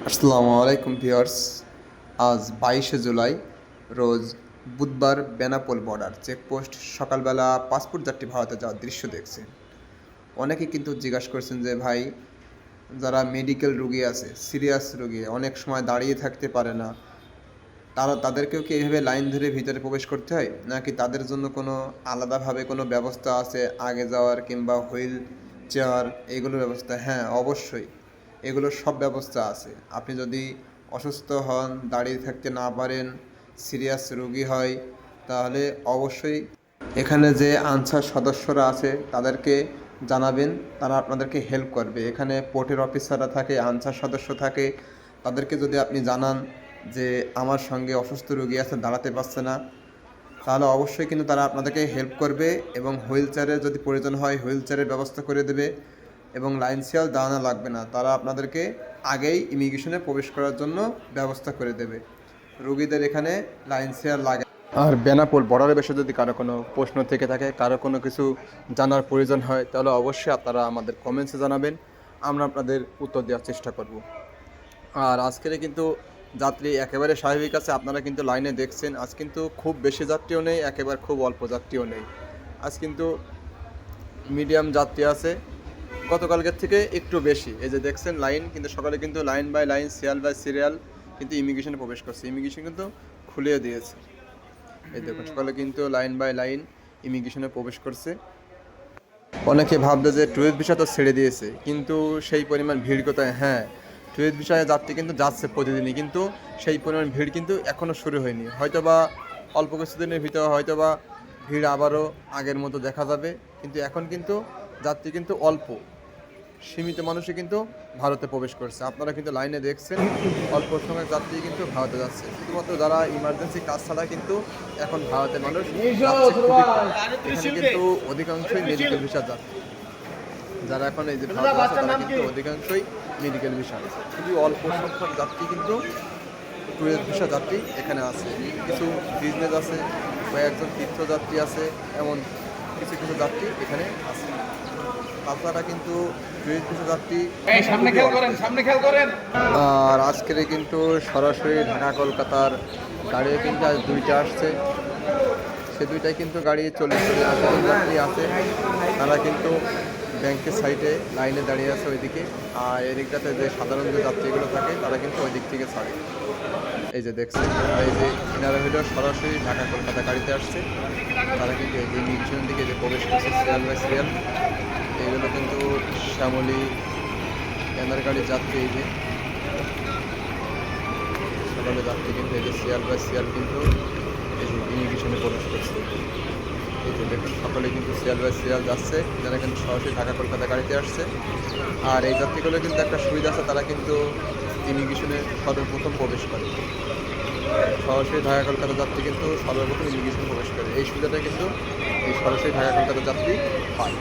আসসালামু আলাইকুম ভিউয়ার্স। আজ 22শে জুলাই, রোজ বুধবার, বেনাপোল বর্ডার চেকপোস্ট। সকালবেলা পাসপোর্ট যাত্রী ভারতে যাওয়ার দৃশ্য দেখছেন। অনেকে কিন্তু জিজ্ঞাসা করছেন যে ভাই, যারা মেডিকেল রুগী আছে, সিরিয়াস রুগী, অনেক সময় দাঁড়িয়ে থাকতে পারে না, তাদেরকেও কি এইভাবে লাইন ধরে ভিতরে প্রবেশ করতে হয়, নাকি তাদের জন্য কোনো আলাদাভাবে কোনো ব্যবস্থা আছে আগে যাওয়ার, কিংবা হুইল চেয়ার এইগুলোর ব্যবস্থা? হ্যাঁ, অবশ্যই এগুলোর সব ব্যবস্থা আছে। আপনি যদি অসুস্থ হন, দাঁড়িয়ে থাকতে না পারেন, সিরিয়াস রোগী হয়, তাহলে অবশ্যই এখানে যে আনসার সদস্যরা আছে তাদেরকে জানাবেন, তারা আপনাদেরকে হেল্প করবে। এখানে পোর্টের অফিসাররা থাকে, আনসার সদস্য থাকে। তাদেরকে যদি আপনি জানান যে আমার সঙ্গে অসুস্থ রোগী আছে, দাঁড়াতে পারছে না, তাহলে অবশ্যই কিন্তু তারা আপনাদেরকে হেল্প করবে, এবং হুইল চেয়ারের যদি প্রয়োজন হয় হুইল চেয়ারের ব্যবস্থা করে দেবে, এবং লাইন সিয়াল দাঁড়ানো লাগবে না, তারা আপনাদেরকে আগেই ইমিগ্রেশনে প্রবেশ করার জন্য ব্যবস্থা করে দেবে। রোগীদের এখানে লাইন সিয়াল লাগে। আর বেনাপোল বর্ডারের বিষয়ে যদি কারো কোনো প্রশ্ন থেকে থাকে, কারো কোনো কিছু জানার প্রয়োজন হয়, তাহলে অবশ্যই আপনারা আমাদের কমেন্টসে জানাবেন, আমরা আপনাদের উত্তর দেওয়ার চেষ্টা করব। আর আজকের কিন্তু যাত্রী একেবারে স্বাভাবিক আছে, আপনারা কিন্তু লাইনে দেখছেন। আজ কিন্তু খুব বেশি যাত্রীও নেই, একেবারে খুব অল্প যাত্রীও নেই। আজ কিন্তু মিডিয়াম যাত্রী আছে, গতকালকের থেকে একটু বেশি। এই যে দেখছেন লাইন, কিন্তু সকালে কিন্তু line by line, serial by serial কিন্তু ইমিগ্রেশনে প্রবেশ করছে। ইমিগ্রেশন কিন্তু খুলে দিয়েছে। এই দেখুন, সকালে কিন্তু লাইন বাই লাইন ইমিগ্রেশনে প্রবেশ করছে। অনেকে ভাববে যে ট্যুরিস্ট ভিসা তো ছেড়ে দিয়েছে, কিন্তু সেই পরিমাণ ভিড় কোথায়? হ্যাঁ, ট্যুরিস্ট ভিসায় যাত্রী কিন্তু যাচ্ছে প্রতিদিনই, কিন্তু সেই পরিমাণ ভিড় কিন্তু এখনও শুরু হয়নি। হয়তোবা অল্প কিছুদিনের ভিতরে হয়তোবা ভিড় আবারও আগের মতো দেখা যাবে, কিন্তু এখন কিন্তু যাত্রী কিন্তু অল্প, সীমিত মানুষই কিন্তু ভারতে প্রবেশ করছে। আপনারা কিন্তু লাইনে দেখছেন, অল্প সংখ্যক যাত্রী কিন্তু ভারতে যাচ্ছে। শুধুমাত্র যারা ইমার্জেন্সি কাজ ছাড়া কিন্তু এখন ভারতের মানুষ যাচ্ছে খুবই কম। এখানে কিন্তু অধিকাংশই মেডিকেল ভিসা যাত্রী, যারা এখন এই যে ভারতে আছে তারা কিন্তু অধিকাংশই মেডিকেল ভিসা। খুবই অল্প সংখ্যক যাত্রী কিন্তু ট্যুরিস্ট ভিসা যাত্রী এখানে আছে। কিছু বিজনেস আছে, কয়েকজন তীর্থযাত্রী আছে, এমন কিছু কিছু যাত্রী এখানে আছে। তাছাড়া কিন্তু ট্যুরিস্ট ভিসা যাত্রী আর আজকের কিন্তু সরাসরি ঢাকা কলকাতার গাড়িও কিন্তু আজ দুইটা আসছে। সে দুইটাই কিন্তু গাড়ি চলে যাত্রী আছে, তারা কিন্তু ব্যাংকের সাইডে লাইনে দাঁড়িয়ে আছে ওইদিকে। আর এদিকটাতে যে সাধারণ যে যাত্রীগুলো থাকে তারা কিন্তু ওই দিক থেকে ছাড়ে। এই যে দেখছেন, এই যে এনারা হলো সরাসরি ঢাকা কলকাতা গাড়িতে আসছে। তারা কিন্তু এই যে ইমিগ্রেশন দিকে যে প্রবেশ করছে সিরিয়াল বাই সিরিয়াল। এইগুলো কিন্তু শ্যামলী এনার গাড়ির যাত্রী। এই যে সকালে যাত্রী কিন্তু এই যে সিরিয়াল বাই সিরিয়াল কিন্তু এই যে ইমিগ্রেশনে প্রবেশ করছে। এই যে দেখুন, সকলে কিন্তু সিরিয়াল বাই সিরিয়াল যাচ্ছে, যারা কিন্তু সরাসরি ঢাকা কলকাতা গাড়িতে আসছে। আর এই যাত্রীগুলো কিন্তু একটা সুবিধা আছে, তারা কিন্তু ইমিগ্রেশনে সর্বপ্রথম প্রবেশ করে। সরাসরি ঢাকা কলকাতা যাত্রী কিন্তু সর্বপ্রথম ইমিগ্রেশনে প্রবেশ করে। এই সুবিধাটা কিন্তু এই সরাসরি ঢাকা কলকাতা যাত্রী পায়।